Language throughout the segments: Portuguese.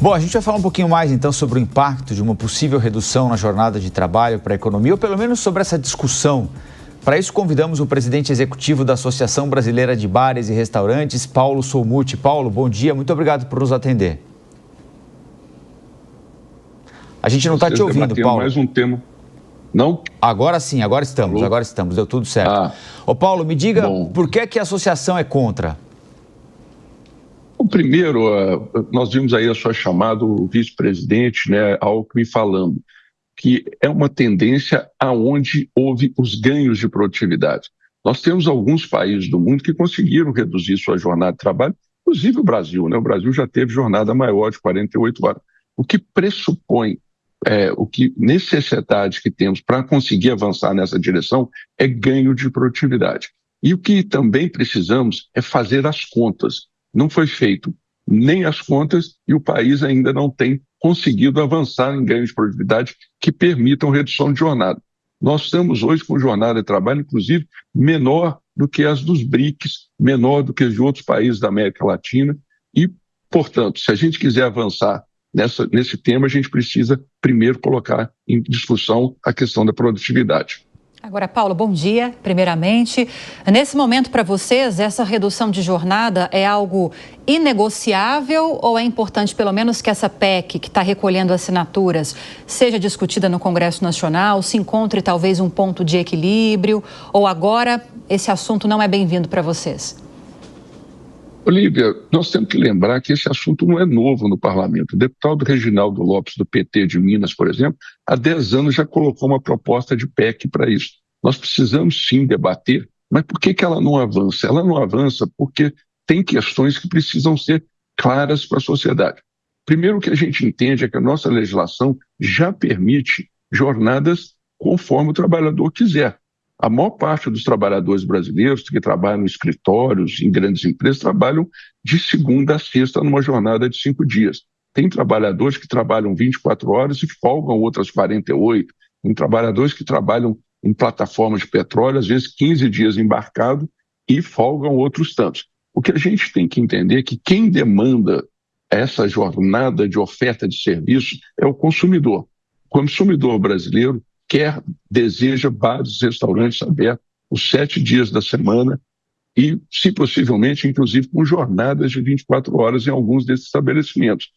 Bom, a gente vai falar um pouquinho mais então sobre o impacto de uma possível redução na jornada de trabalho para a economia, ou pelo menos sobre essa discussão. Para isso, convidamos o presidente executivo da Associação Brasileira de Bares e Restaurantes, Paulo Solmuti. Paulo, bom dia, muito obrigado por nos atender. A gente não está te ouvindo, Paulo. Mais um tema. Não? Agora sim, agora estamos, deu tudo certo. Ô Paulo, me diga, por que a associação é contra? O primeiro, nós vimos aí a sua chamada, o vice-presidente, né, Alckmin, falando que é uma tendência aonde houve os ganhos de produtividade. Nós temos alguns países do mundo que conseguiram reduzir sua jornada de trabalho, inclusive o Brasil, né? O Brasil já teve jornada maior de 48 horas. O que pressupõe o que necessidade que temos para conseguir avançar nessa direção é ganho de produtividade. E o que também precisamos é fazer as contas. Não foi feito nem as contas e o país ainda não tem conseguido avançar em ganho de produtividade que permitam redução de jornada. Nós estamos hoje com jornada de trabalho, inclusive, menor do que as dos BRICS, menor do que as de outros países da América Latina e, portanto, se a gente quiser avançar nesse tema, a gente precisa primeiro colocar em discussão a questão da produtividade. Agora, Paulo, bom dia, primeiramente. Nesse momento, para vocês, essa redução de jornada é algo inegociável ou é importante, pelo menos, que essa PEC, que está recolhendo assinaturas, seja discutida no Congresso Nacional, se encontre talvez um ponto de equilíbrio, ou agora esse assunto não é bem-vindo para vocês? Olívia, nós temos que lembrar que esse assunto não é novo no parlamento. O deputado Reginaldo Lopes, do PT de Minas, por exemplo, há 10 anos já colocou uma proposta de PEC para isso. Nós precisamos sim debater, mas por que ela não avança? Ela não avança porque tem questões que precisam ser claras para a sociedade. Primeiro, o que a gente entende é que a nossa legislação já permite jornadas conforme o trabalhador quiser. A maior parte dos trabalhadores brasileiros que trabalham em escritórios, em grandes empresas, trabalham de segunda a sexta numa jornada de 5 dias. Tem trabalhadores que trabalham 24 horas e folgam outras 48. Tem trabalhadores que trabalham em plataformas de petróleo, às vezes 15 dias embarcado e folgam outros tantos. O que a gente tem que entender é que quem demanda essa jornada de oferta de serviço é o consumidor. O consumidor brasileiro deseja bares e restaurantes abertos os 7 dias da semana e, se possivelmente, inclusive com jornadas de 24 horas em alguns desses estabelecimentos.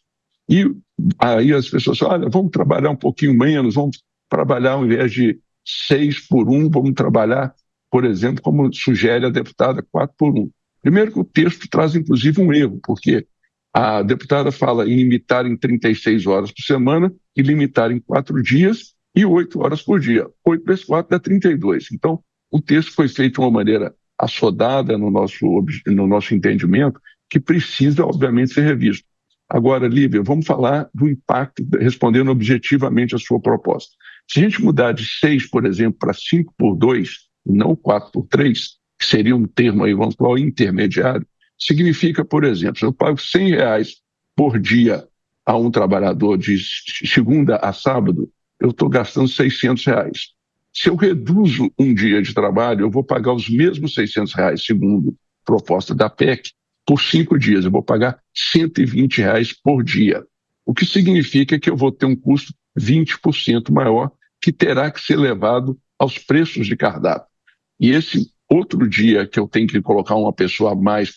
E aí as pessoas falam, olha, vamos trabalhar um pouquinho menos, vamos trabalhar ao invés de 6 por 1, vamos trabalhar, por exemplo, como sugere a deputada, 4 por 1. Primeiro que o texto traz, inclusive, um erro, porque a deputada fala em limitar em 36 horas por semana e limitar em 4 dias e 8 horas por dia. 8 vezes 4 dá 32. Então, o texto foi feito de uma maneira assodada no nosso entendimento, que precisa, obviamente, ser revisto. Agora, Lívia, vamos falar do impacto, respondendo objetivamente a sua proposta. Se a gente mudar de 6, por exemplo, para 5 por 2, não 4 por 3, que seria um termo aí, vamos falar, intermediário, significa, por exemplo, se eu pago R$100 por dia a um trabalhador de segunda a sábado, eu estou gastando R$600. Se eu reduzo um dia de trabalho, eu vou pagar os mesmos R$600, segundo a proposta da PEC, por 5 dias. Eu vou pagar R$120 por dia. O que significa que eu vou ter um custo 20% maior, que terá que ser levado aos preços de cardápio. E esse outro dia que eu tenho que colocar uma pessoa a mais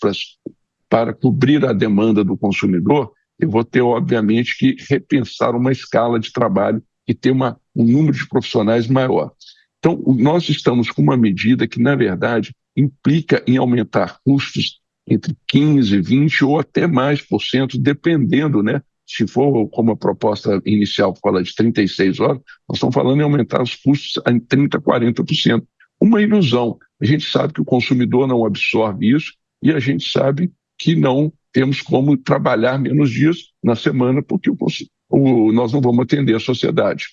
para cobrir a demanda do consumidor, eu vou ter, obviamente, que repensar uma escala de trabalho e ter um número de profissionais maior. Então, nós estamos com uma medida que, na verdade, implica em aumentar custos entre 15%, 20% ou até mais por cento, dependendo, né? Se for como a proposta inicial fala de 36 horas, nós estamos falando em aumentar os custos em 30%, 40%. Uma ilusão. A gente sabe que o consumidor não absorve isso e a gente sabe que não temos como trabalhar menos dias na semana porque nós não vamos atender a sociedade.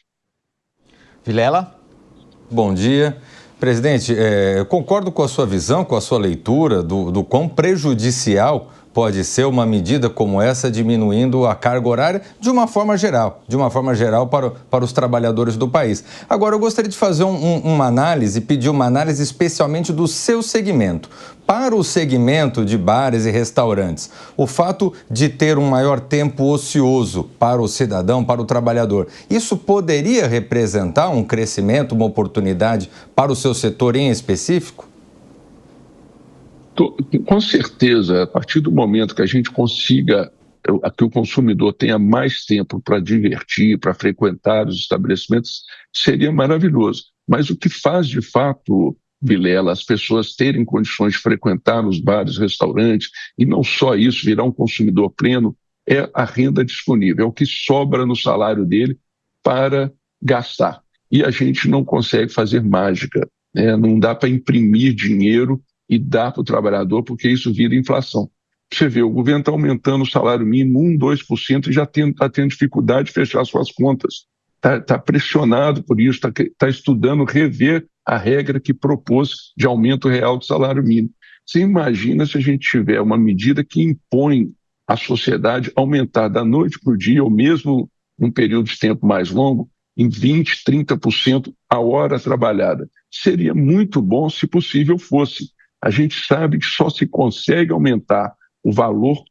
Vilela? Bom dia. Presidente, eu concordo com a sua visão, com a sua leitura do quão prejudicial pode ser uma medida como essa diminuindo a carga horária de uma forma geral para os trabalhadores do país. Agora, eu gostaria de fazer uma análise, pedir uma análise especialmente do seu segmento. Para o segmento de bares e restaurantes, o fato de ter um maior tempo ocioso para o cidadão, para o trabalhador, isso poderia representar um crescimento, uma oportunidade para o seu setor em específico? Com certeza, a partir do momento que a gente consiga que o consumidor tenha mais tempo para divertir, para frequentar os estabelecimentos, seria maravilhoso. Mas o que faz, de fato, Vilela, as pessoas terem condições de frequentar os bares, restaurantes, e não só isso, virar um consumidor pleno, é a renda disponível, é o que sobra no salário dele para gastar. E a gente não consegue fazer mágica, né? Não dá para imprimir dinheiro e dar para o trabalhador, porque isso vira inflação. Você vê, o governo está aumentando o salário mínimo 2% e já está tendo dificuldade de fechar suas contas. Está pressionado por isso, está estudando rever a regra que propôs de aumento real do salário mínimo. Você imagina se a gente tiver uma medida que impõe à sociedade aumentar da noite para o dia, ou mesmo num período de tempo mais longo, em 20%, 30% a hora trabalhada. Seria muito bom se possível fosse. A gente sabe que só se consegue aumentar o valor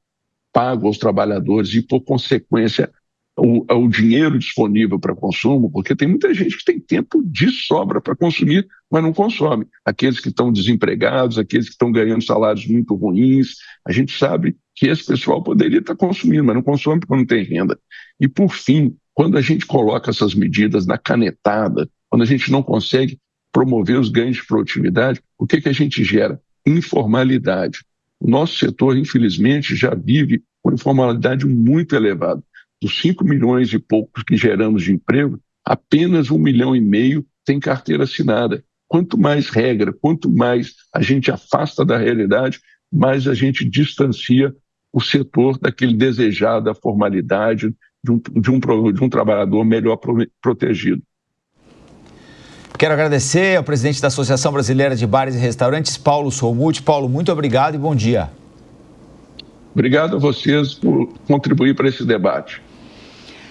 pago aos trabalhadores e, por consequência, o dinheiro disponível para consumo, porque tem muita gente que tem tempo de sobra para consumir, mas não consome. Aqueles que estão desempregados, aqueles que estão ganhando salários muito ruins, a gente sabe que esse pessoal poderia estar consumindo, mas não consome porque não tem renda. E, por fim, quando a gente coloca essas medidas na canetada, quando a gente não consegue promover os ganhos de produtividade, o que a gente gera? Informalidade. O nosso setor, infelizmente, já vive uma informalidade muito elevada. Dos 5 milhões e poucos que geramos de emprego, apenas 1,5 milhão tem carteira assinada. Quanto mais regra, quanto mais a gente afasta da realidade, mais a gente distancia o setor daquele desejado, da formalidade, de um trabalhador melhor protegido. Quero agradecer ao presidente da Associação Brasileira de Bares e Restaurantes, Paulo Solmuth. Paulo, muito obrigado e bom dia. Obrigado a vocês por contribuir para esse debate.